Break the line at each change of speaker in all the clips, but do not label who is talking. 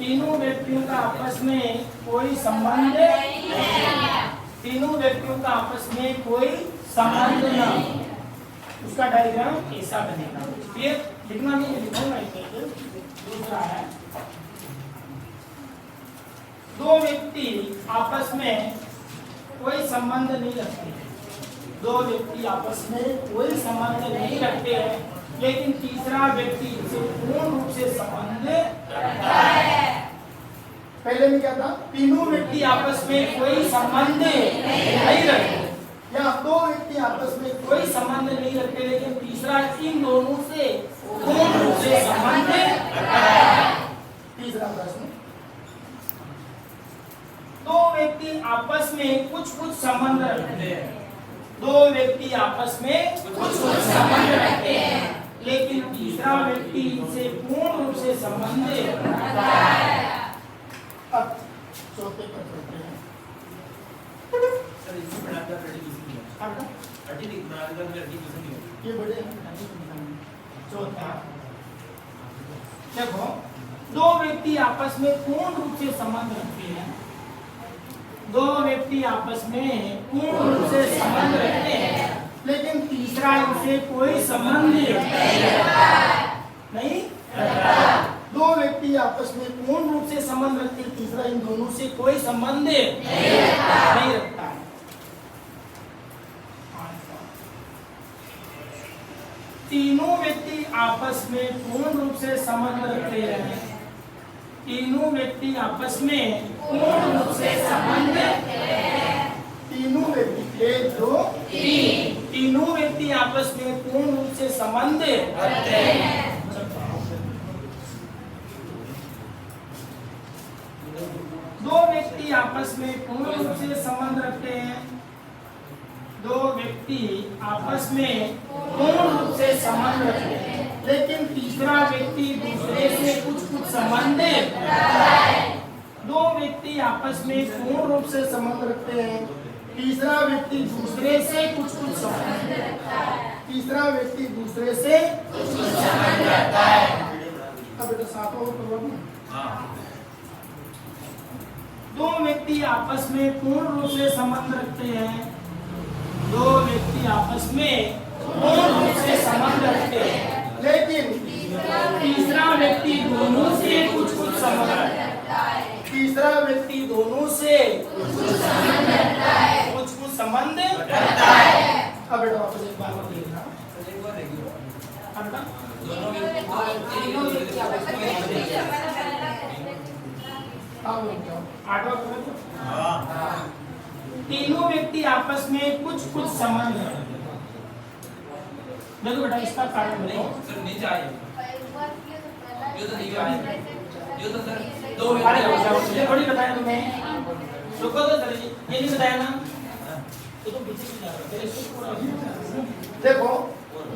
तीनों व्यक्तियों का आपस में कोई संबंध नहीं है। तीनों व्यक्तियों का आपस में कोई संबंध नहीं, उसका डायग्राम ऐसा बनेगा। ये लिखना नहीं है, लिखूंगा इसे। दूसरा है, दो व्यक्ति आपस में कोई संबंध नहीं रखते। दो व्यक्ति आपस में कोई संबंध नहीं रखते हैं, लेकिन तीसरा व्यक्ति इसे पूर्ण रूप से संबंध रखता है। पहले में क्या था? तीनों व्यक्ति आपस में कोई संबंध नहीं रखते, या दो व्यक्ति आपस में कोई संबंध नहीं रखते, लेकिन तीसरा इन दोनों से पूर्ण रूप से संबंध रखता है। तीसरा प्रश्न, दो व्यक्ति आपस में कुछ संबंध रखते हैं। दो व्यक्ति आपस में कुछ संबंध रखते हैं, लेकिन तीसरा व्यक्ति इनसे पूर्ण रूप से संबंध रखता है। अब चौथे पर चलते हैं।
सर इसमें बनाकर
ये बड़े चौथा देखो, दो व्यक्ति आपस में पूर्ण रूप से संबंध रखते हैं। दो व्यक्ति आपस में पूर्ण रूप से संबंध रखते हैं, लेकिन तीसरा इनसे कोई संबंध नहीं रखता। दो व्यक्ति आपस में पूर्ण रूप से संबंध रखते हैं, तीसरा इन दोनों से कोई संबंध नहीं रखता है। तीनों व्यक्ति आपस में पूर्ण रूप से संबंध रखते हैं। तीनों व्यक्ति आपस में पूर्ण रूप से संबंध रखते हैं। तीनों व्यक्ति, एक दो तीन, तीनों व्यक्ति आपस में पूर्ण रूप से संबंध रखते हैं। दो व्यक्ति आपस में पूर्ण रूप से संबंध रखते हैं। दो व्यक्ति आपस में पूर्ण रूप से संबंध रखते हैं, लेकिन तीसरा व्यक्ति दूसरे से कुछ संबंध रखता है। दो व्यक्ति आपस में पूर्ण रूप से संबंध रखते हैं, तीसरा व्यक्ति दूसरे से कुछ संबंध रखता है। तीसरा व्यक्ति दूसरे से कुछ संबंध रखता है। अब बेटा सातवां प्रश्न, दो व्यक्ति आपस में पूर्ण रूप से संबंध रखते हैं। दो व्यक्ति आपस में पूर्ण रूप से संबंध रखते हैं, लेकिन तीसरा व्यक्ति दोनों से कुछ संबंध रखता है। तीसरा व्यक्ति दोनों से कुछ संबंध रखता है। अब बेटा वापस एक बार देखना, तीनों व्यक्ति आपस में कुछ संबंध है। देखो बेटा, इसका कारण बताओ।
सर नीचे आए ये तो नहीं आए, ये तो सर दो
ये थोड़ी बताया तुम्हें, रुको तो सर, ये नहीं बताया ना, तो तुम पीछे क्यों जा रहे हो? देखो,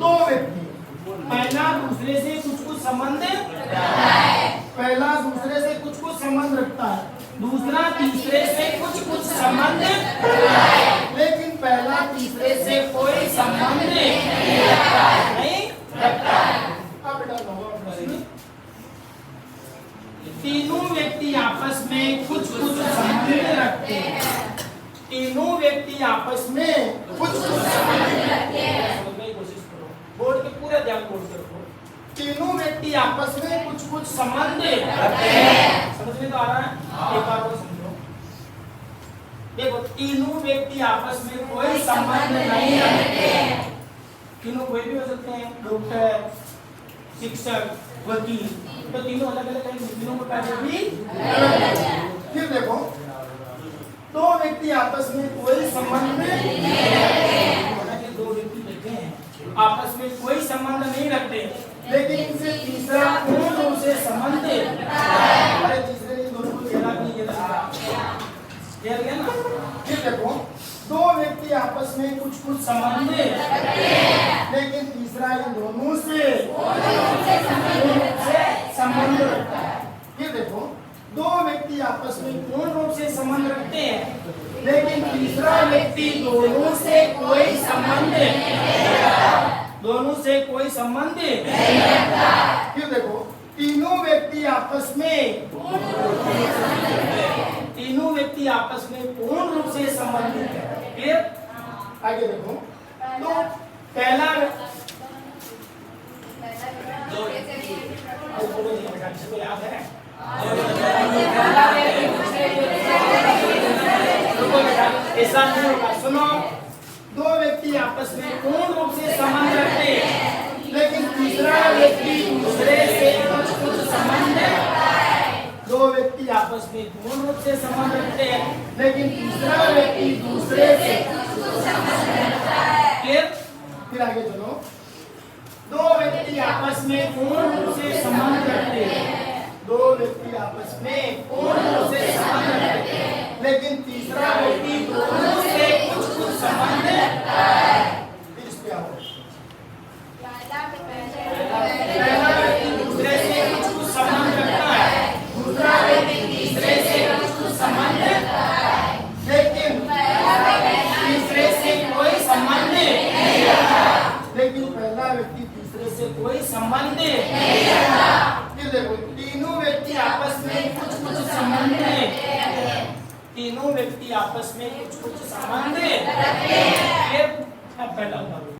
दो व्यक्ति पहला दूसरे से कुछ संबंध रखता है। पहला दूसरे से कुछ संबंध रखता है, दूसरा तीसरे से कुछ संबंध रखता है, लेकिन पहला तीसरे से कोई संबंध नहीं रखता है। अब बेटा तीनों व्यक्ति आपस में कुछ संबंध रखते हैं। तीनों व्यक्ति आपस में कुछ संबंध रखते हैं। समझने की कोशिश करो, बोर्ड के पूरा ध्यान बोर्ड पे रखो। तीनों व्यक्ति आपस में कुछ संबंध रखते हैं। समझ में तो आ रहा है? एक बार और समझो। देखो, तीनों व्यक्ति आपस में कोई संबंध नहीं रखते हैं। तीनों कोई भी हो सकते हैं, डॉक्टर, शिक्षक, वकील, तो तीनों अलग अलग हैं, तीनों का कार्य भी अलग है। फिर देखो, दो व्यक्ति आपस में कोई संबंध नहीं रखते। दो व्यक्ति बैठे हैं, आपस में कोई संबंध नहीं रखते, लेकिन इनसे तीसरा पूर्ण रूप से संबंध रखता है। अरे तीसरे ने दोनों को घेरा नहीं, घेर गया ना। फिर देखो, दो व्यक्ति आपस में कुछ संबंध रखते हैं, लेकिन तीसरा इन दोनों से संबंध रखता है। फिर देखो, दो व्यक्ति आपस में पूर्ण रूप से संबंध रखते हैं, लेकिन तीसरा व्यक्ति दोनों से कोई संबंध नहीं रखता। दोनों से कोई संबंध नहीं रखता। फिर देखो, तीनों व्यक्ति आपस में पूर्ण रूप से संबंधित है। क्लियर? आगे देखो। तो पहला किसी को याद है? ऐसा नहीं होगा। सुनो, दो व्यक्ति आपस में पूर्ण रूप से संबंध रखते हैं, लेकिन तीसरा व्यक्ति दूसरे से कुछ संबंध रखता है। दो व्यक्ति आपस में पूर्ण रूप से संबंध रखते हैं, लेकिन तीसरा व्यक्ति दूसरे से कुछ संबंध रखता है। क्लियर? फिर आगे चलो। दो व्यक्ति आपस में पूर्ण रूप से संबंध रखते हैं, दो व्यक्ति आपस में पूर्ण रूप से संबंध रखते हैं, लेकिन तीसरा व्यक्ति दोनों से कुछ संबंध रखता है। फिर इस पे आओ। पहला व्यक्ति दूसरे से कुछ संबंध रखता है, दूसरा व्यक्ति तीसरे से कुछ संबंध रखता है, लेकिन तीसरे से कोई संबंध नहीं रखता। लेकिन पहला व्यक्ति तीसरे से कोई संबंध नहीं रखता। फिर देखो, तीनों व्यक्ति आपस में कुछ संबंध है। तीनों व्यक्ति आपस में कुछ संबंध है। अब पहला उदाहरण